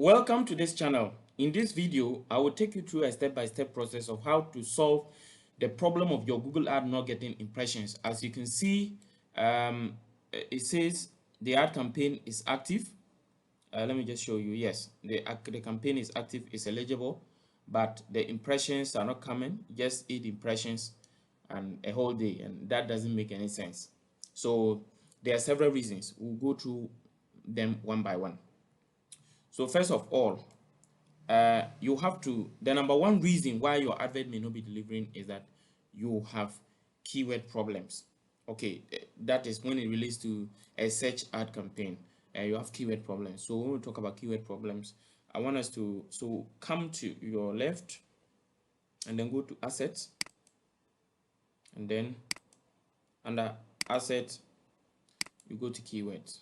Welcome to this channel. In this video, I will take you through a step-by-step process of how to solve the problem of your Google ad not getting impressions. As you can see, it says the ad campaign is active. Let me just show you. Yes, the campaign is active, is eligible, but the impressions are not coming. Just 8 impressions and a whole day, and that doesn't make any sense. So there are several reasons. We'll go through them one by one. So first of all, you have to, the number one reason why your advert may not be delivering is that you have keyword problems. Okay, that is when it relates to a search ad campaign. You have keyword problems. So when we talk about keyword problems, I want us to come to your left and then go to assets, and then under assets you go to keywords.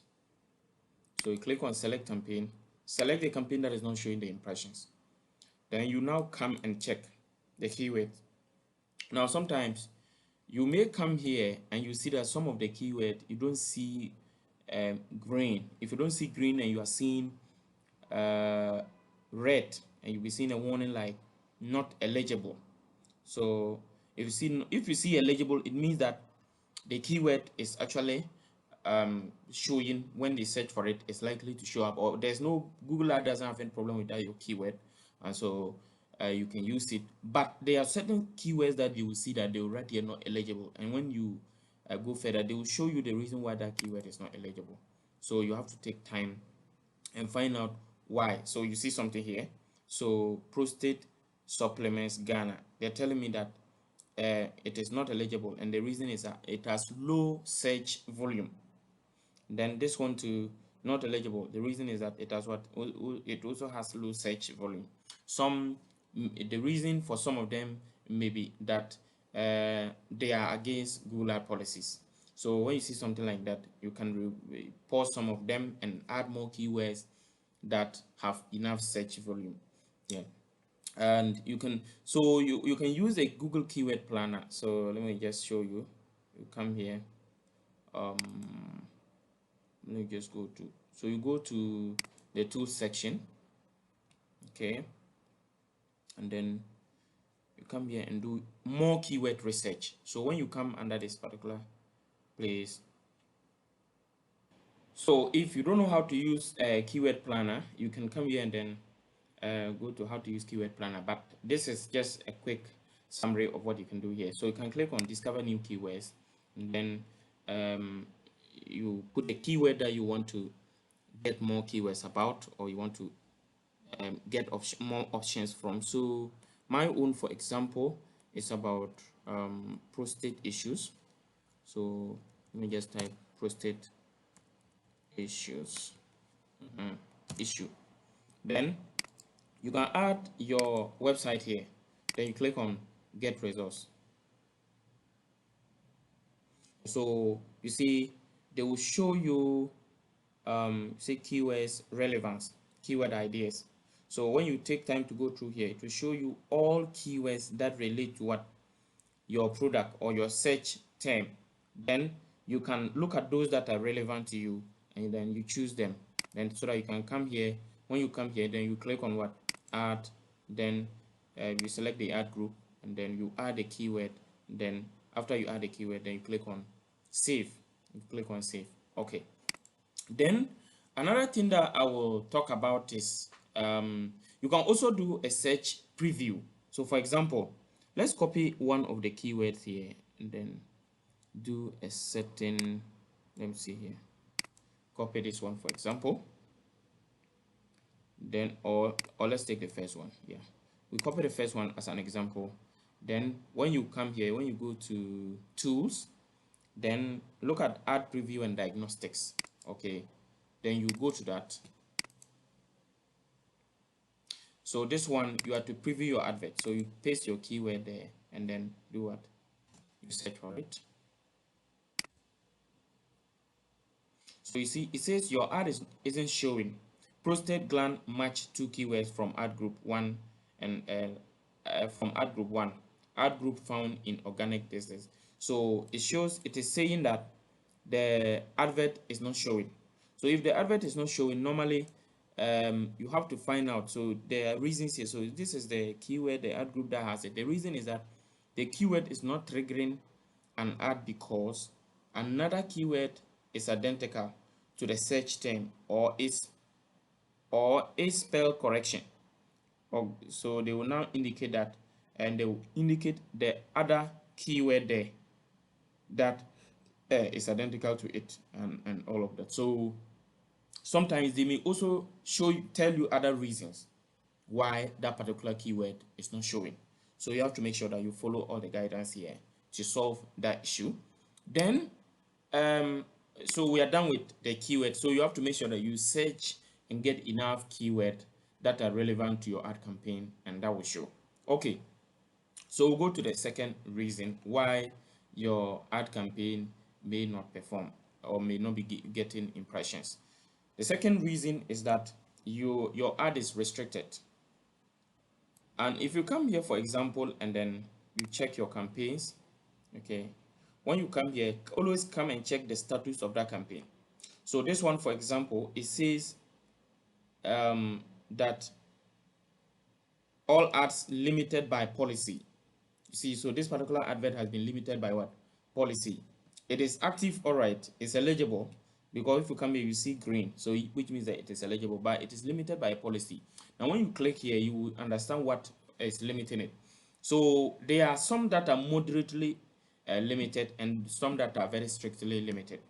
So you click on select campaign, select the campaign that is not showing the impressions. Then you now come and check the keywords. Now sometimes you may come here and you see that some of the keyword you don't see green. If you don't see green and you are seeing red, and you'll be seeing a warning like not eligible. So if you see eligible, it means that the keyword is actually showing. When they search for it, it's likely to show up, or there's no, Google ad doesn't have any problem with that your keyword, and so you can use it. But there are certain keywords that you will see that they will write here not eligible, and when you go further, they will show you the reason why that keyword is not eligible. So you have to take time and find out why. So you see something here. So prostate supplements Ghana, they're telling me that it is not eligible, and the reason is that it has low search volume. Then this one to not eligible, the reason is that it has what, it also has low search volume. The reason for some of them may be that they are against Google ad policies. So when you see something like that, you can pause some of them and add more keywords that have enough search volume. Yeah, and you can, so you can use a Google keyword planner. So let me just show you. You come here, let me just go to, so you go to the tools section, okay, and then you come here and do more keyword research. So when you come under this particular place, so if you don't know how to use a keyword planner, you can come here and then go to how to use keyword planner. But this is just a quick summary of what you can do here. So you can click on discover new keywords, and then you put the keyword that you want to get more keywords about, or you want to get more options from. So my own, for example, is about prostate issues. So let me just type prostate issues, issue. Then you can add your website here. Then you click on get results. So you see they will show you say keywords relevance, keyword ideas. So when you take time to go through here, it will show you all keywords that relate to what, your product or your search term. Then you can look at those that are relevant to you, and then you choose them. Then so that you can come here. When you come here, then you click on what, add. Then you select the ad group, and then you add a keyword. Then after you add a keyword, then you click on save. You click on save. Okay. Then another thing that I will talk about is you can also do a search preview. So for example, let's copy one of the keywords here and then do a certain, let me see here, copy this one for example. Then or let's take the first one. Yeah, we copy the first one as an example. Then when you come here, when you go to tools, then look at ad preview and diagnostics. Okay, then you go to that. So this one, you have to preview your advert. So you paste your keyword there and then do what, you search for it. So you see it says your ad isn't showing. Prostate gland match 2 keywords from ad group 1 and from ad group 1, ad group found in organic business. So it shows, it is saying that the advert is not showing. So if the advert is not showing, normally you have to find out. So there are reasons here. So this is the keyword, the ad group that has it. The reason is that the keyword is not triggering an ad because another keyword is identical to the search term or a spell correction. So they will now indicate that, and they will indicate the other keyword there that is identical to it, and all of that. So sometimes they may also tell you other reasons why that particular keyword is not showing. So you have to make sure that you follow all the guidance here to solve that issue. Then so we are done with the keyword. So you have to make sure that you search and get enough keyword that are relevant to your ad campaign, and that will show. Okay, so we'll go to the second reason why your ad campaign may not perform or may not be getting impressions. The second reason is that your ad is restricted. And if you come here, for example, and then you check your campaigns, okay, when you come here, always come and check the status of that campaign. So this one, for example, it says that all ads limited by policy. You see, so this particular advert has been limited by what? Policy. It is active, all right, it's eligible, because if you come here, you see green, so which means that it is eligible, but it is limited by policy. Now, when you click here, you will understand what is limiting it. So there are some that are moderately limited and some that are very strictly limited.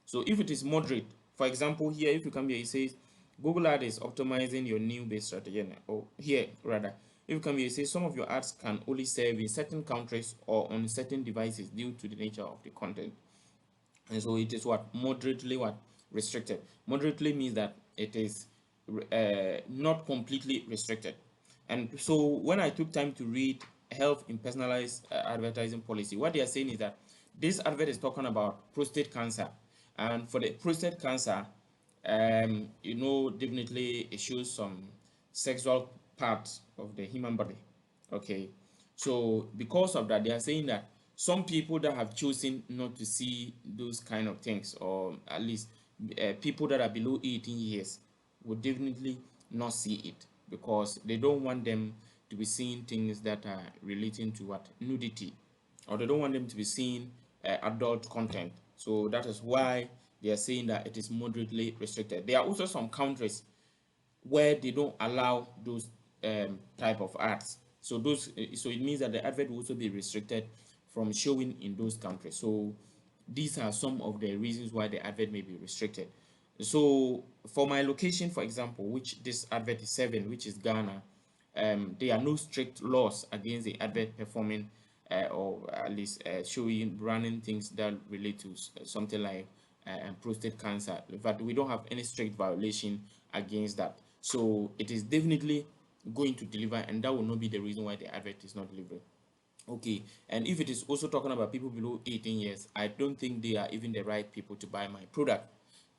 So if it is moderate, for example, here, if you come here, it says Google Ad is optimizing your new base strategy. Or here, rather, if you come here, it says some of your ads can only serve in certain countries or on certain devices due to the nature of the content. And so it is what? Moderately what? Restricted. Moderately means that it is not completely restricted. And so when I took time to read health in personalized advertising policy, what they are saying is that this advert is talking about prostate cancer. And for the prostate cancer, definitely it shows some sexual parts of the human body. Okay, so because of that, they are saying that some people that have chosen not to see those kind of things, or at least people that are below 18 years, would definitely not see it because they don't want them to be seeing things that are relating to what? Nudity, or they don't want them to be seeing adult content. So that is why they are saying that it is moderately restricted. There are also some countries where they don't allow those type of ads. So so it means that the advert will also be restricted from showing in those countries. So these are some of the reasons why the advert may be restricted. So for my location, for example, which this advert is serving, which is Ghana, there are no strict laws against the advert performing or at least showing running things that relate to something like prostate cancer. But we don't have any strict violation against that. So it is definitely going to deliver, and that will not be the reason why the advert is not delivering. Okay, and if it is also talking about people below 18 years, I don't think they are even the right people to buy my product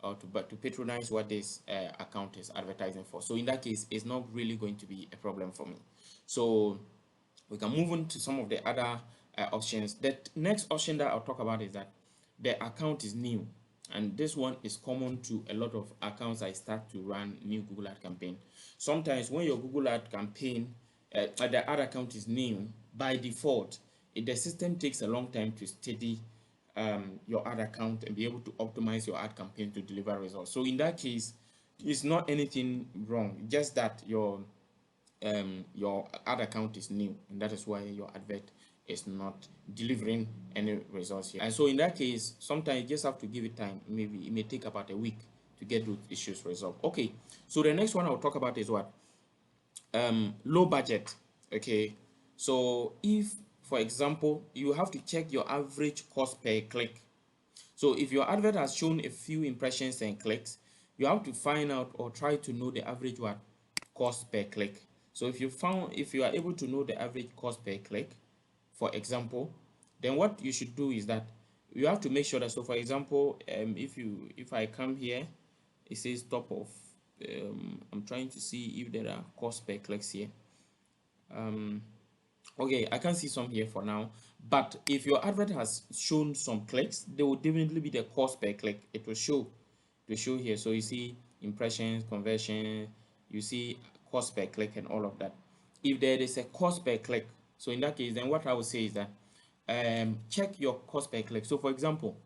or to patronize what this account is advertising for. So in that case, it's not really going to be a problem for me. So we can move on to some of the other options. The next option that I'll talk about is that the account is new, and this one is common to a lot of accounts I start to run new Google ad campaign. Sometimes when your Google ad campaign the ad account is new, by default the system takes a long time to steady your ad account and be able to optimize your ad campaign to deliver results. So in that case, it's not anything wrong, just that your ad account is new, and that is why your advert is not delivering any results here. And so in that case, sometimes you just have to give it time. Maybe it may take about a week to get those issues resolved. Okay, so the next one I'll talk about is what? Low budget. Okay, so if, for example, you have to check your average cost per click. So if your advert has shown a few impressions and clicks, you have to find out or try to know the average what cost per click. So if you are able to know the average cost per click, for example, then what you should do is that you have to make sure that, so for example, if I come here, it says top of I'm trying to see if there are cost per clicks here. Okay, I can't see some here for now, but if your advert has shown some clicks, there will definitely be the cost per click. It will show here. So you see impressions, conversion, you see cost per click and all of that. If there is a cost per click, so in that case, then what I would say is that check your cost per click. So for example,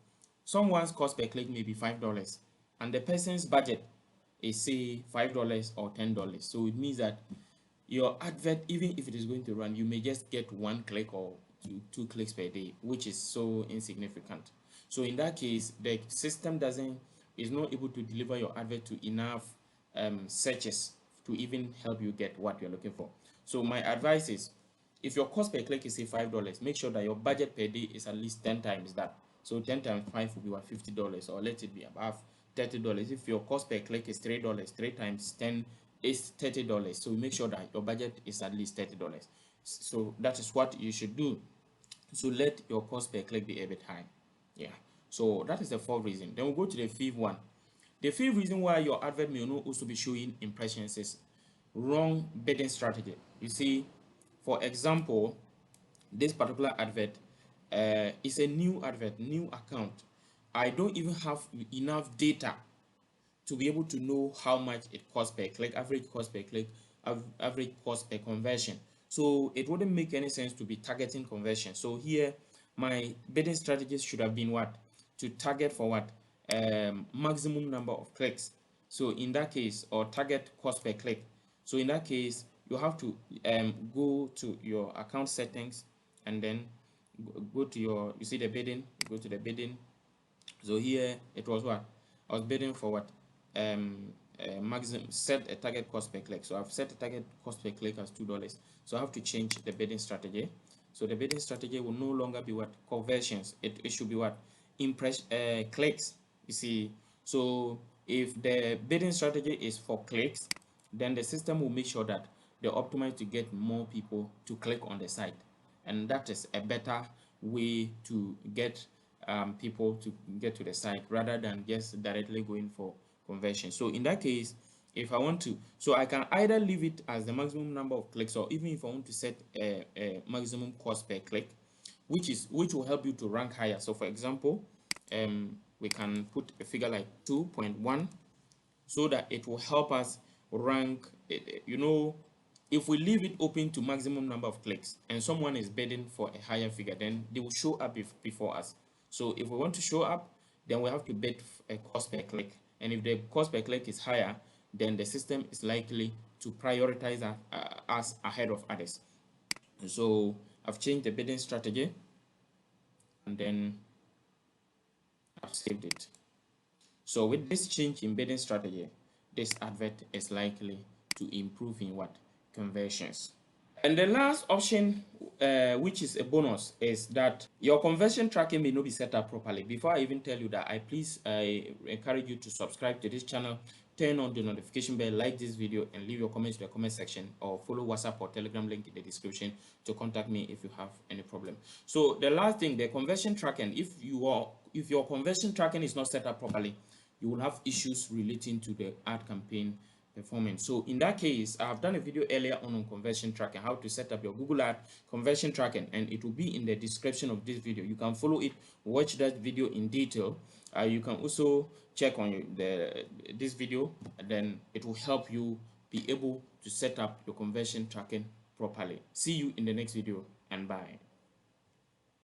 someone's cost per click may be $5 and the person's budget is say $5 or $10. So it means that your advert, even if it is going to run, you may just get 1 click or two clicks per day, which is so insignificant. So in that case, the system is not able to deliver your advert to enough searches to even help you get what you're looking for. So my advice is, if your cost per click is say $5, make sure that your budget per day is at least 10 times that. So 10 times 5 will be what, $50, or let it be above $30. If your cost per click is $3, 3 times 10 is $30. So make sure that your budget is at least $30. So that is what you should do. So let your cost per click be a bit high. Yeah. So that is the fourth reason. Then we'll go to the fifth one. The fifth reason why your advert may not also be showing impressions is wrong bidding strategy. You see, for example, this particular advert is a new advert, new account. I don't even have enough data to be able to know how much it costs per click, average cost per click, average cost per conversion. So it wouldn't make any sense to be targeting conversion. So here, my bidding strategies should have been what? To target for what? Maximum number of clicks. So in that case, or target cost per click. So in that case, you have to go to your account settings and then go to your, you see the bidding, go to the bidding. So here it was what? I was bidding for what? Maximum, set a target cost per click. So I've set a target cost per click as $2. So I have to change the bidding strategy. So the bidding strategy will no longer be what? Conversions. It should be what? Clicks. You see, so if the bidding strategy is for clicks, then the system will make sure that they optimize to get more people to click on the site, and that is a better way to get people to get to the site rather than just directly going for conversion. So in that case, if I want to, so I can either leave it as the maximum number of clicks, or even if I want to set a maximum cost per click, which will help you to rank higher. So for example, we can put a figure like 2.1 so that it will help us rank. You know, if we leave it open to maximum number of clicks and someone is bidding for a higher figure, then they will show up before us. So if we want to show up, then we have to bid a cost per click, and if the cost per click is higher, then the system is likely to prioritize us ahead of others. So I've changed the bidding strategy and then I've saved it. So with this change in bidding strategy, this advert is likely to improve in what? Conversions. And the last option, which is a bonus, is that your conversion tracking may not be set up properly. Before I even tell you that, I encourage you to subscribe to this channel, turn on the notification bell, like this video, and leave your comments in the comment section, or follow WhatsApp or Telegram link in the description to contact me if you have any problem. So the last thing, the conversion tracking, if your conversion tracking is not set up properly, you will have issues relating to the ad campaign performance. So in that case, I have done a video earlier on conversion tracking, how to set up your Google ad conversion tracking, and it will be in the description of this video. You can follow it, watch that video in detail. You can also check on this video, and then it will help you be able to set up your conversion tracking properly. See you in the next video, and bye.